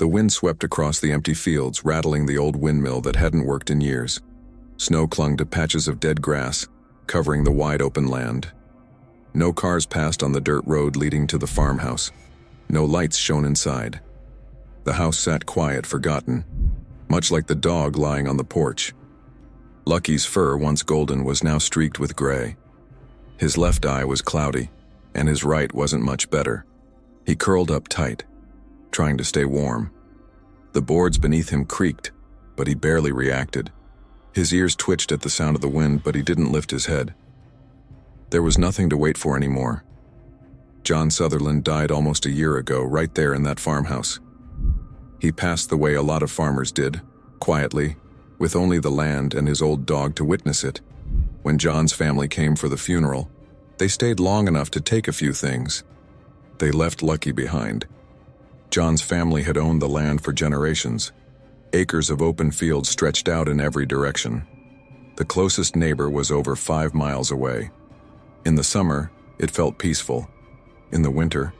The wind swept across the empty fields, rattling the old windmill that hadn't worked in years. Snow clung to patches of dead grass, covering the wide open land. No cars passed on the dirt road leading to the farmhouse. No lights shone inside. The house sat quiet, forgotten, much like the dog lying on the porch. Lucky's fur, once golden, was now streaked with gray. His left eye was cloudy, and his right wasn't much better. He curled up tight, trying to stay warm. The boards beneath him creaked, but he barely reacted. His ears twitched at the sound of the wind, but he didn't lift his head. There was nothing to wait for anymore. John Sutherland died almost a year ago, right there in that farmhouse. He passed the way a lot of farmers did, quietly, with only the land and his old dog to witness it. When John's family came for the funeral, they stayed long enough to take a few things. They left Lucky behind. John's family had owned the land for generations. Acres of open fields stretched out in every direction. The closest neighbor was over 5 miles away. In the summer, it felt peaceful. In the winter,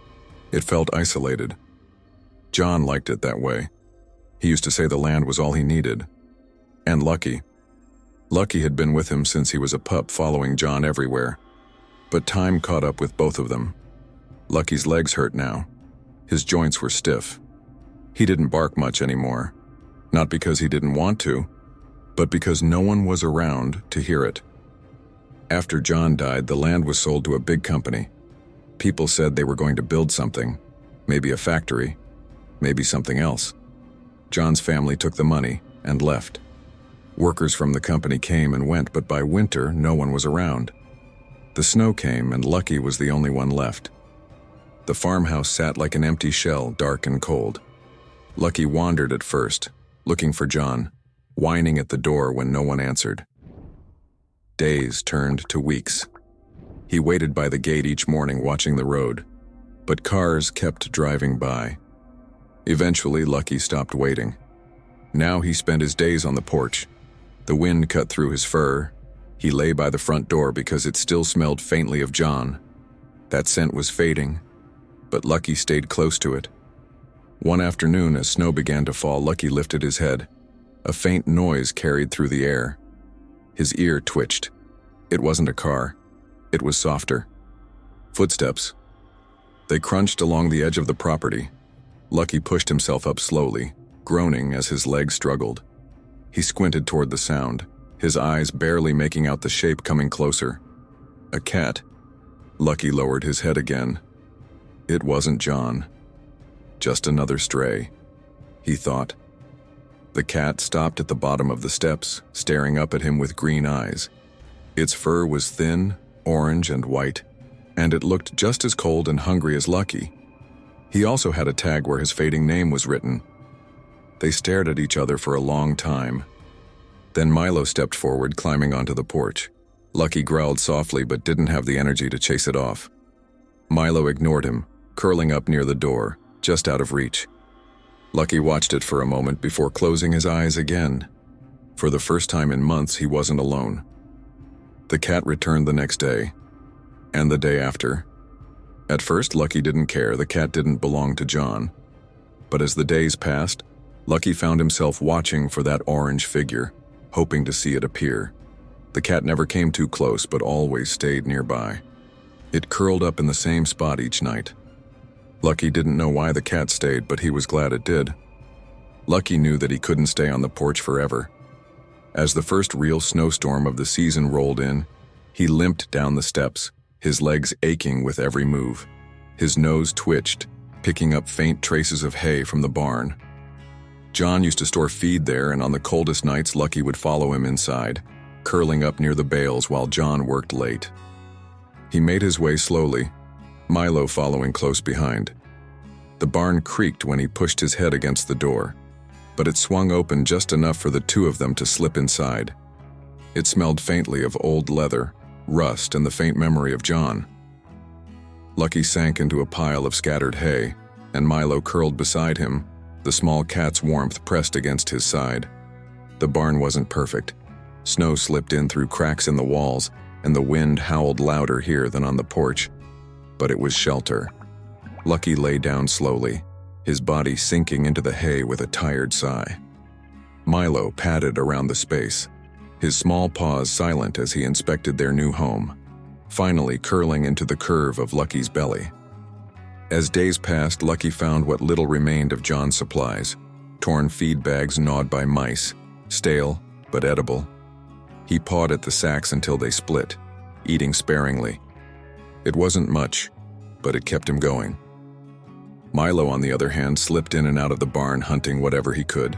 it felt isolated. John liked it that way. He used to say the land was all he needed. And Lucky. Lucky had been with him since he was a pup, following John everywhere. But time caught up with both of them. Lucky's legs hurt now. His joints were stiff. He didn't bark much anymore. Not because he didn't want to, but because no one was around to hear it. After John died, the land was sold to a big company. People said they were going to build something, maybe a factory, maybe something else. John's family took the money and left. Workers from the company came and went, but by winter, no one was around. The snow came, and Lucky was the only one left. The farmhouse sat like an empty shell, dark and cold. Lucky wandered at first, looking for John, whining at the door when no one answered. Days turned to weeks. He waited by the gate each morning, watching the road, but cars kept driving by. Eventually, Lucky stopped waiting. Now he spent his days on the porch. The wind cut through his fur. He lay by the front door because it still smelled faintly of John. That scent was fading, but Lucky stayed close to it. One afternoon, as snow began to fall, Lucky lifted his head. A faint noise carried through the air. His ear twitched. It wasn't a car. It was softer. Footsteps. They crunched along the edge of the property. Lucky pushed himself up slowly, groaning as his legs struggled. He squinted toward the sound, his eyes barely making out the shape coming closer. A cat. Lucky lowered his head again. It wasn't John. Just another stray, he thought. The cat stopped at the bottom of the steps, staring up at him with green eyes. Its fur was thin, orange and white, and it looked just as cold and hungry as Lucky. He also had a tag where his fading name was written. They stared at each other for a long time. Then Milo stepped forward, climbing onto the porch. Lucky growled softly but didn't have the energy to chase it off. Milo ignored him, curling up near the door, just out of reach. Lucky watched it for a moment before closing his eyes again. For the first time in months, he wasn't alone. The cat returned the next day, and the day after. At first, Lucky didn't care. The cat didn't belong to John. But as the days passed, Lucky found himself watching for that orange figure, hoping to see it appear. The cat never came too close, but always stayed nearby. It curled up in the same spot each night. Lucky didn't know why the cat stayed, but he was glad it did. Lucky knew that he couldn't stay on the porch forever. As the first real snowstorm of the season rolled in, he limped down the steps, his legs aching with every move. His nose twitched, picking up faint traces of hay from the barn. John used to store feed there, and on the coldest nights, Lucky would follow him inside, curling up near the bales while John worked late. He made his way slowly, Milo following close behind. The barn creaked when he pushed his head against the door, but it swung open just enough for the two of them to slip inside. It smelled faintly of old leather, rust, and the faint memory of John. Lucky sank into a pile of scattered hay, and Milo curled beside him, the small cat's warmth pressed against his side. The barn wasn't perfect. Snow slipped in through cracks in the walls, and the wind howled louder here than on the porch. But it was shelter. Lucky lay down slowly, his body sinking into the hay with a tired sigh. Milo padded around the space, his small paws silent as he inspected their new home, finally curling into the curve of Lucky's belly. As days passed, Lucky found what little remained of John's supplies, torn feed bags gnawed by mice, stale but edible. He pawed at the sacks until they split, eating sparingly. It wasn't much, but it kept him going. Milo, on the other hand, slipped in and out of the barn hunting whatever he could.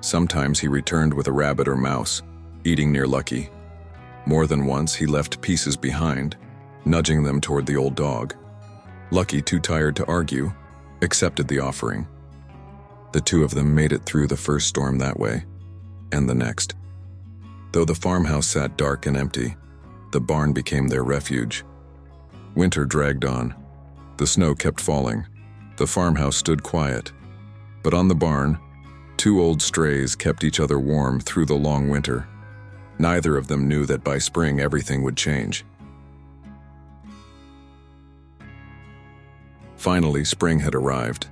Sometimes he returned with a rabbit or mouse, eating near Lucky. More than once he left pieces behind, nudging them toward the old dog. Lucky, too tired to argue, accepted the offering. The two of them made it through the first storm that way, and the next. Though the farmhouse sat dark and empty, the barn became their refuge. Winter dragged on. The snow kept falling. The farmhouse stood quiet. But on the barn, two old strays kept each other warm through the long winter. Neither of them knew that by spring everything would change. Finally, spring had arrived.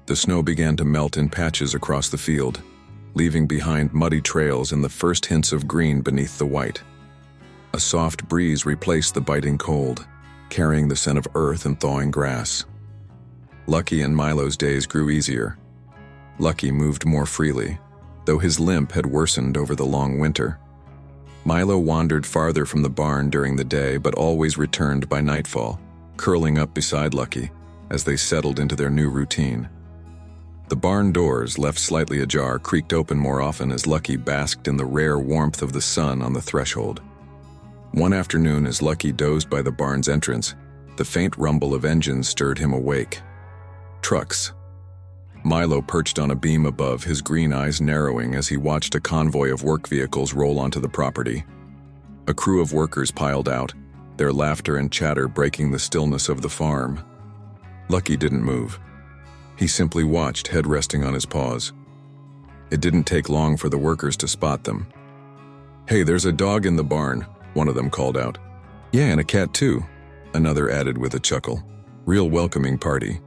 The snow began to melt in patches across the field, leaving behind muddy trails and the first hints of green beneath the white. A soft breeze replaced the biting cold, carrying the scent of earth and thawing grass. Lucky and Milo's days grew easier. Lucky moved more freely, though his limp had worsened over the long winter. Milo wandered farther from the barn during the day, but always returned by nightfall, curling up beside Lucky as they settled into their new routine. The barn doors, left slightly ajar, creaked open more often as Lucky basked in the rare warmth of the sun on the threshold. One afternoon, as Lucky dozed by the barn's entrance, the faint rumble of engines stirred him awake. Trucks. Milo perched on a beam above, his green eyes narrowing as he watched a convoy of work vehicles roll onto the property. A crew of workers piled out, their laughter and chatter breaking the stillness of the farm. Lucky didn't move. He simply watched, head resting on his paws. It didn't take long for the workers to spot them. "Hey, there's a dog in the barn," one of them called out. "Yeah, and a cat too," another added with a chuckle. "Real welcoming party."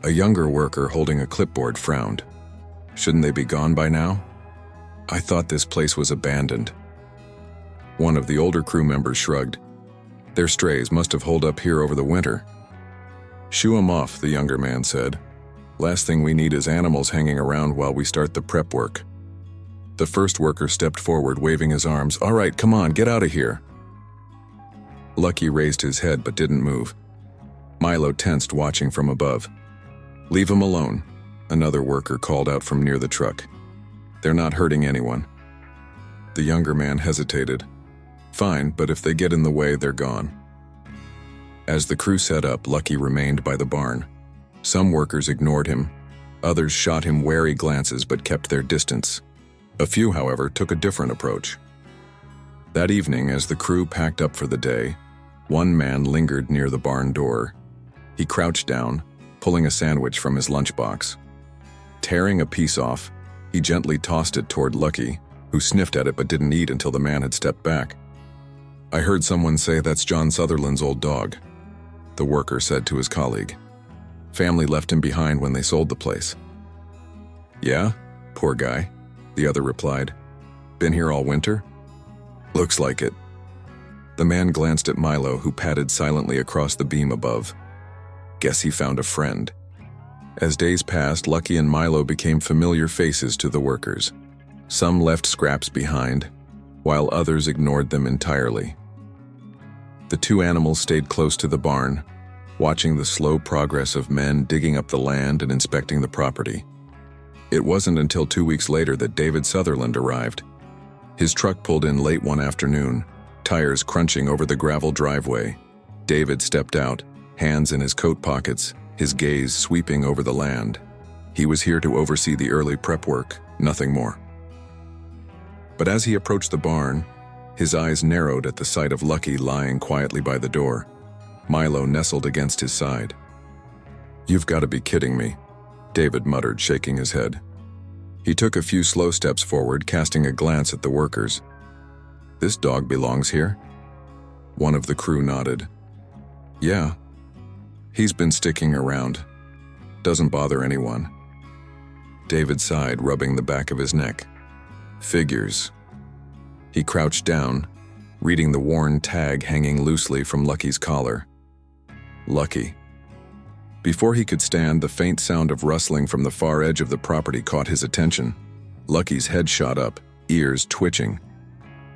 A younger worker holding a clipboard frowned. "Shouldn't they be gone by now? I thought this place was abandoned." One of the older crew members shrugged. "Their strays must have holed up here over the winter." "Shoo 'em off," the younger man said. "Last thing we need is animals hanging around while we start the prep work." The first worker stepped forward, waving his arms. "All right, come on, get out of here." Lucky raised his head but didn't move. Milo tensed, watching from above. "Leave 'em alone," another worker called out from near the truck. "They're not hurting anyone." The younger man hesitated. "Fine, but if they get in the way, they're gone." As the crew set up, Lucky remained by the barn. Some workers ignored him. Others shot him wary glances but kept their distance. A few, however, took a different approach. That evening, as the crew packed up for the day, one man lingered near the barn door. He crouched down, pulling a sandwich from his lunchbox. Tearing a piece off, he gently tossed it toward Lucky, who sniffed at it but didn't eat until the man had stepped back. "I heard someone say that's John Sutherland's old dog," the worker said to his colleague. "Family left him behind when they sold the place." "Yeah? Poor guy," the other replied. "Been here all winter?" "Looks like it." The man glanced at Milo, who padded silently across the beam above. Guess he found a friend. As days passed, Lucky and Milo became familiar faces to the workers. Some left scraps behind, while others ignored them entirely. The two animals stayed close to the barn, watching the slow progress of men digging up the land and inspecting the property. It wasn't until 2 weeks later that David Sutherland arrived. His truck pulled in late one afternoon, tires crunching over the gravel driveway. David stepped out, hands in his coat pockets, his gaze sweeping over the land. He was here to oversee the early prep work, nothing more. But as he approached the barn, his eyes narrowed at the sight of Lucky lying quietly by the door. Milo nestled against his side. "You've got to be kidding me," David muttered, shaking his head. He took a few slow steps forward, casting a glance at the workers. "This dog belongs here?" One of the crew nodded. "Yeah. He's been sticking around." Doesn't bother anyone. David sighed, rubbing the back of his neck. Figures. He crouched down, reading the worn tag hanging loosely from Lucky's collar. Lucky. Before he could stand, the faint sound of rustling from the far edge of the property caught his attention. Lucky's head shot up, ears twitching.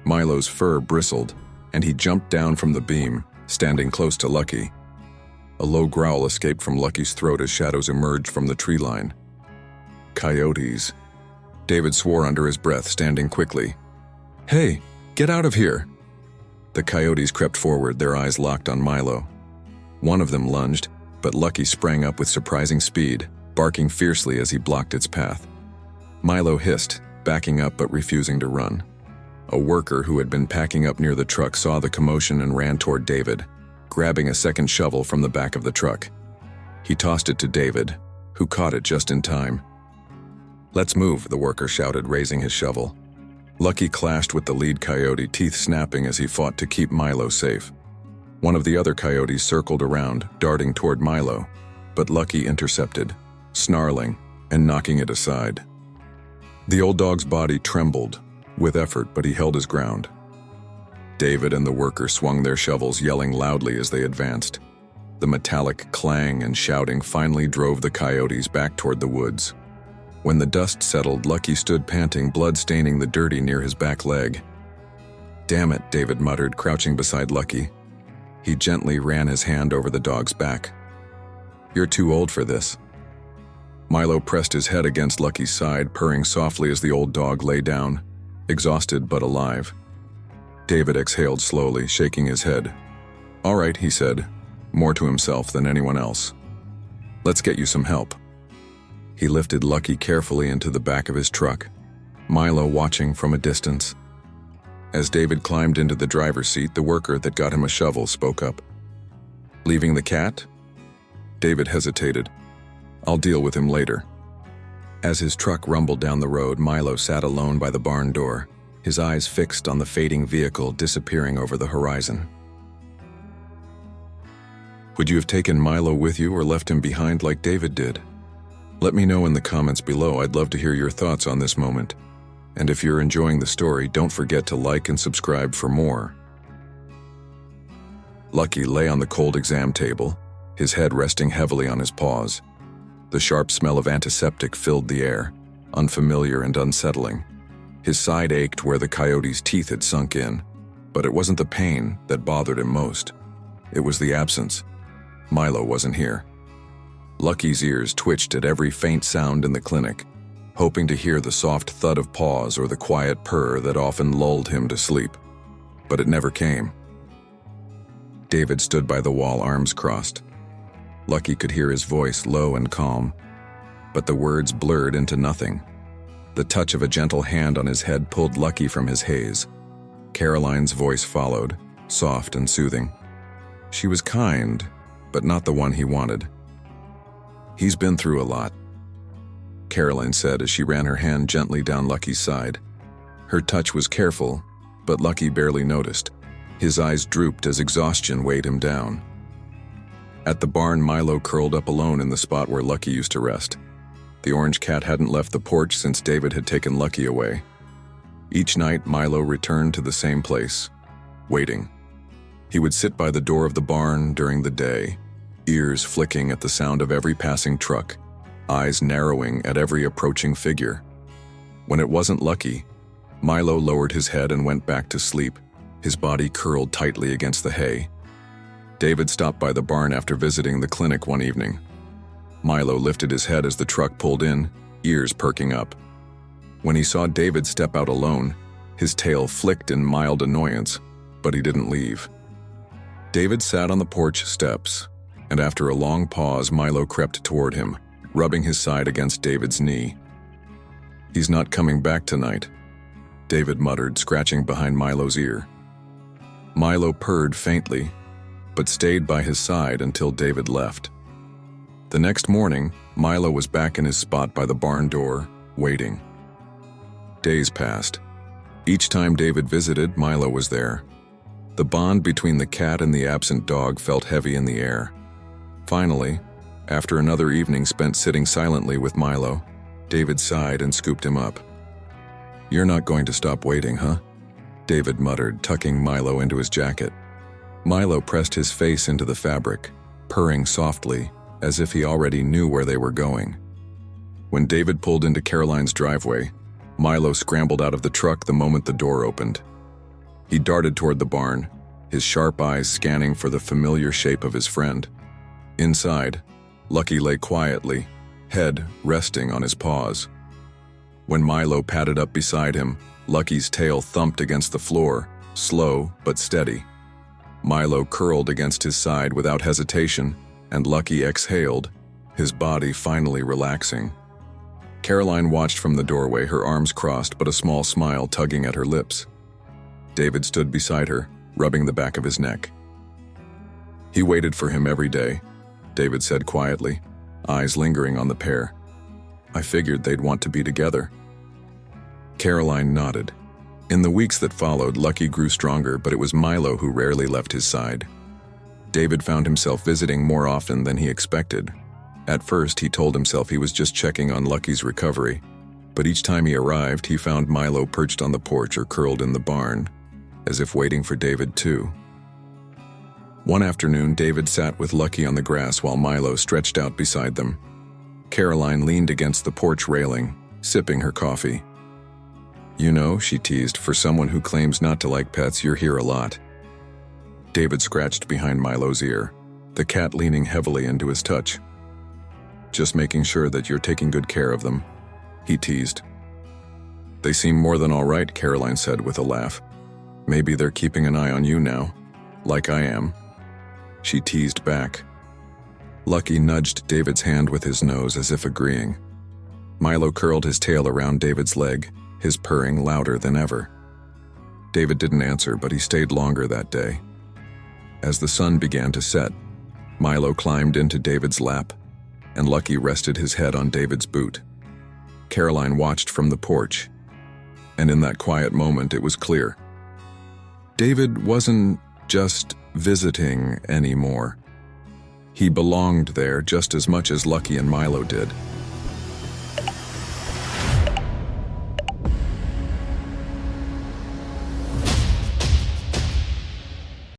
Milo's fur bristled, and he jumped down from the beam, standing close to Lucky. A low growl escaped from Lucky's throat as shadows emerged from the tree line. Coyotes. David swore under his breath, standing quickly. Hey, get out of here! The coyotes crept forward, their eyes locked on Milo. One of them lunged, but Lucky sprang up with surprising speed, barking fiercely as he blocked its path. Milo hissed, backing up but refusing to run. A worker who had been packing up near the truck saw the commotion and ran toward David, grabbing a second shovel from the back of the truck. He tossed it to David, who caught it just in time. Let's move, the worker shouted, raising his shovel. Lucky clashed with the lead coyote, teeth snapping as he fought to keep Milo safe. One of the other coyotes circled around, darting toward Milo, but Lucky intercepted, snarling and knocking it aside. The old dog's body trembled, with effort, but he held his ground. David and the worker swung their shovels, yelling loudly as they advanced. The metallic clang and shouting finally drove the coyotes back toward the woods. When the dust settled, Lucky stood panting, blood staining the dirty near his back leg. Damn it, David muttered, crouching beside Lucky. He gently ran his hand over the dog's back. You're too old for this. Milo pressed his head against Lucky's side, purring softly as the old dog lay down, exhausted but alive. David exhaled slowly, shaking his head. All right, he said, more to himself than anyone else. Let's get you some help. He lifted Lucky carefully into the back of his truck, Milo watching from a distance. As David climbed into the driver's seat, the worker that got him a shovel spoke up. Leaving the cat? David hesitated. I'll deal with him later. As his truck rumbled down the road, Milo sat alone by the barn door, his eyes fixed on the fading vehicle disappearing over the horizon. Would you have taken Milo with you or left him behind like David did? Let me know in the comments below. I'd love to hear your thoughts on this moment. And if you're enjoying the story, don't forget to like and subscribe for more. Lucky lay on the cold exam table, his head resting heavily on his paws. The sharp smell of antiseptic filled the air, unfamiliar and unsettling. His side ached where the coyote's teeth had sunk in, but it wasn't the pain that bothered him most. It was the absence. Milo wasn't here. Lucky's ears twitched at every faint sound in the clinic, hoping to hear the soft thud of paws or the quiet purr that often lulled him to sleep. But it never came. David stood by the wall, arms crossed. Lucky could hear his voice, low and calm, but the words blurred into nothing. The touch of a gentle hand on his head pulled Lucky from his haze. Caroline's voice followed, soft and soothing. She was kind, but not the one he wanted. He's been through a lot, Caroline said as she ran her hand gently down Lucky's side. Her touch was careful, but Lucky barely noticed. His eyes drooped as exhaustion weighed him down. At the barn, Milo curled up alone in the spot where Lucky used to rest. The orange cat hadn't left the porch since David had taken Lucky away. Each night, Milo returned to the same place, waiting. He would sit by the door of the barn during the day, ears flicking at the sound of every passing truck, eyes narrowing at every approaching figure. When it wasn't Lucky, Milo lowered his head and went back to sleep, his body curled tightly against the hay. David stopped by the barn after visiting the clinic one evening. Milo lifted his head as the truck pulled in, ears perking up. When he saw David step out alone, his tail flicked in mild annoyance, but he didn't leave. David sat on the porch steps, and after a long pause, Milo crept toward him, rubbing his side against David's knee. He's not coming back tonight, David muttered, scratching behind Milo's ear. Milo purred faintly, but stayed by his side until David left. The next morning, Milo was back in his spot by the barn door, waiting. Days passed. Each time David visited, Milo was there. The bond between the cat and the absent dog felt heavy in the air. Finally, After another evening spent sitting silently with Milo, David sighed and scooped him up. "You're not going to stop waiting, huh?" David muttered, tucking Milo into his jacket. Milo pressed his face into the fabric, purring softly, as if he already knew where they were going. When David pulled into Caroline's driveway, Milo scrambled out of the truck the moment the door opened. He darted toward the barn, his sharp eyes scanning for the familiar shape of his friend. Inside, Lucky lay quietly, head resting on his paws. When Milo padded up beside him, Lucky's tail thumped against the floor, slow but steady. Milo curled against his side without hesitation, and Lucky exhaled, his body finally relaxing. Caroline watched from the doorway, her arms crossed but a small smile tugging at her lips. David stood beside her, rubbing the back of his neck. "He waited for him every day," David said quietly, eyes lingering on the pair. "I figured they'd want to be together." Caroline nodded. In the weeks that followed, Lucky grew stronger, but it was Milo who rarely left his side. David found himself visiting more often than he expected. At first, he told himself he was just checking on Lucky's recovery, but each time he arrived, he found Milo perched on the porch or curled in the barn, as if waiting for David too. One afternoon, David sat with Lucky on the grass while Milo stretched out beside them. Caroline leaned against the porch railing, sipping her coffee. "You know," she teased, "for someone who claims not to like pets, you're here a lot." David scratched behind Milo's ear, the cat leaning heavily into his touch. "Just making sure that you're taking good care of them," he teased. "They seem more than all right," Caroline said with a laugh. "Maybe they're keeping an eye on you now, like I am," she teased back. Lucky nudged David's hand with his nose as if agreeing. Milo curled his tail around David's leg, his purring louder than ever. David didn't answer, but he stayed longer that day. As the sun began to set, Milo climbed into David's lap, and Lucky rested his head on David's boot. Caroline watched from the porch, and in that quiet moment it was clear. David wasn't just visiting anymore. He belonged there just as much as Lucky and Milo did.